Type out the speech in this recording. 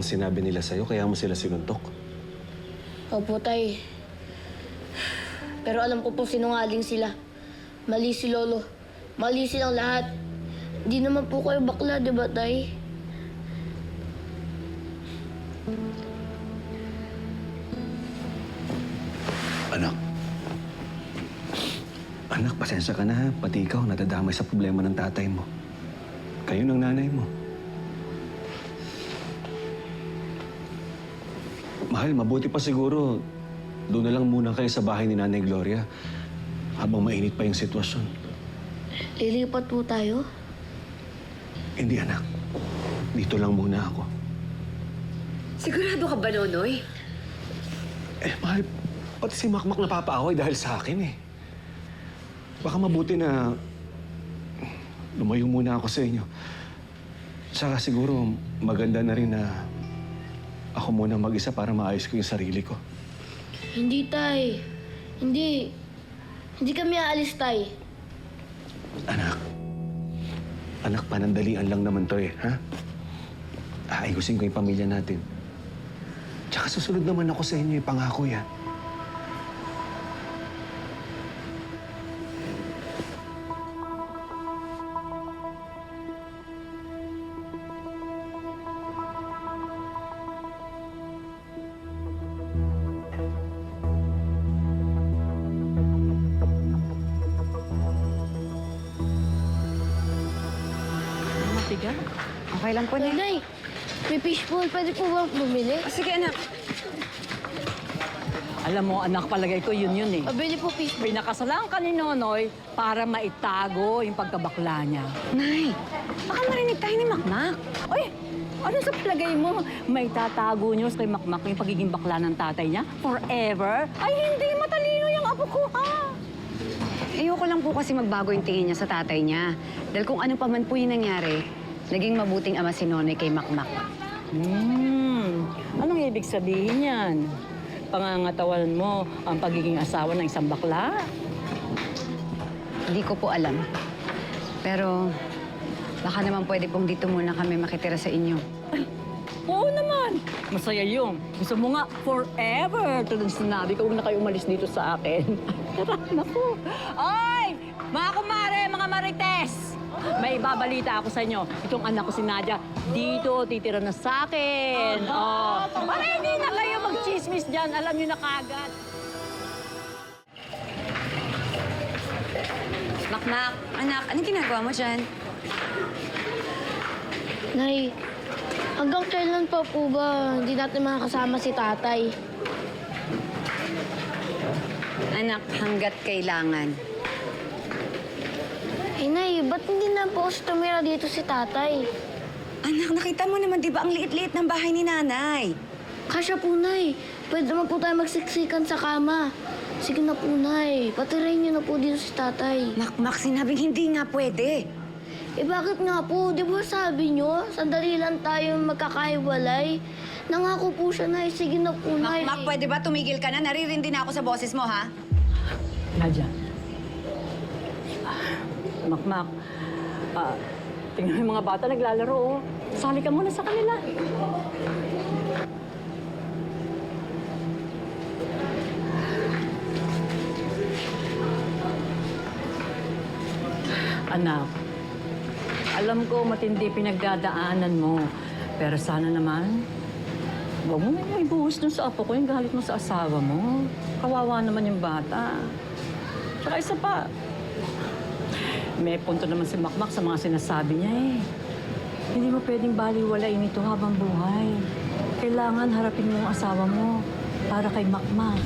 ang sinabi nila sa'yo, kaya mo sila sinuntok. Opo, tay. Pero alam ko po sinungaling sila. Mali si Lolo. Mali silang lahat. Di naman po kayo bakla, di ba, tay? Anak. Anak, pasensya ka na ha. Pati ikaw, nadadamay sa problema ng tatay mo. Kayo ng nanay mo. Mahal, mabuti pa siguro. Doon na lang muna kayo sa bahay ni Nanay Gloria habang mainit pa yung sitwasyon. Lilipat po tayo? Hindi, anak. Dito lang muna ako. Sigurado ka ba, Nonoy? Mahal, pati si Makmak napapaaway dahil sa akin eh. Baka mabuti na lumayo muna ako sa inyo. Saka siguro maganda na rin na ako muna mag-isa para maayos ko yung sarili ko. Hindi, tay. Hindi. Hindi kami aalis, tay. Anak. Anak, panandalian lang naman to eh, ha? Aayusin ko yung pamilya natin. Tsaka susunod naman ako sa inyo, pangako yan. Matiga? Okay lang po, Nay. Nay, may fishbowl. Pwede po ba bumili? Sige, anak. Alam mo, anak, palagay ko yun eh. Pabili po fishbowl. Pinakasalan ka ni Nonoy para maitago yung pagkabakla niya. Nay, baka marinig tayo ni Makmak. Uy, ano sa palagay mo? May tatago niyo kay Makmak yung pagiging bakla ng tatay niya? Forever? Ay, hindi. Matalino yung apo ko, ha? Ayoko lang po kasi magbago yung tingin niya sa tatay niya. Dahil kung ano pa man po yung nangyari, naging mabuting ama si Nonoy kay Makmak. Anong ibig sabihin yan? Pangangatawan mo ang pagiging asawa ng isang bakla? Hindi ko po alam. Pero baka naman pwede pong dito muna kami makitira sa inyo. Oo naman. Masaya yun. Gusto mo nga forever. Tulad sinabi ko, huwag na kayo umalis dito sa akin. Tara, naku. Ay! Mga kumare, mga marites! May ibabalita ako sa inyo. Itong anak ko si Nadia, dito titira na sa akin. Oh. Para hindi na kayo mag-chismis dyan. Alam niyo na kagad. Makmak, anak, anong ginagawa mo dyan? Nay, hanggang kailan pa po ba hindi natin makakasama si tatay? Anak, hanggat kailangan. Eh, Nay, ba't hindi na po kasi tumira dito si tatay? Anak, nakita mo naman, di ba, ang liit-liit ng bahay ni nanay? Kasya po, Nay. Pwede naman po tayo magsiksikan sa kama. Sige na po, Nay. Patirayin niyo na po dito si tatay. Makmak, sinabing hindi nga pwede. Eh, bakit nga po? Di ba sabi niyo, sandali lang tayo magkakahiwalay? Nangako po siya, Nay. Sige na po, Nay. Makmak, pwede ba tumigil ka na? Naririndi na ako sa boses mo, ha? Nadia. Makmak. Tingnan mo yung mga bata naglalaro, oh. Sali ka muna sa kanila. Anak, alam ko matindi pinagdadaanan mo. Pero sana naman, huwag mo na ibuhos dun sa apo ko yung galit mo sa asawa mo. Kawawa naman yung bata. Tsaka isa pa, may punto naman si Makmak sa mga sinasabi niya eh. Hindi mo pwedeng baliwalain ito habang buhay. Kailangan harapin mo ang asawa mo para kay Makmak.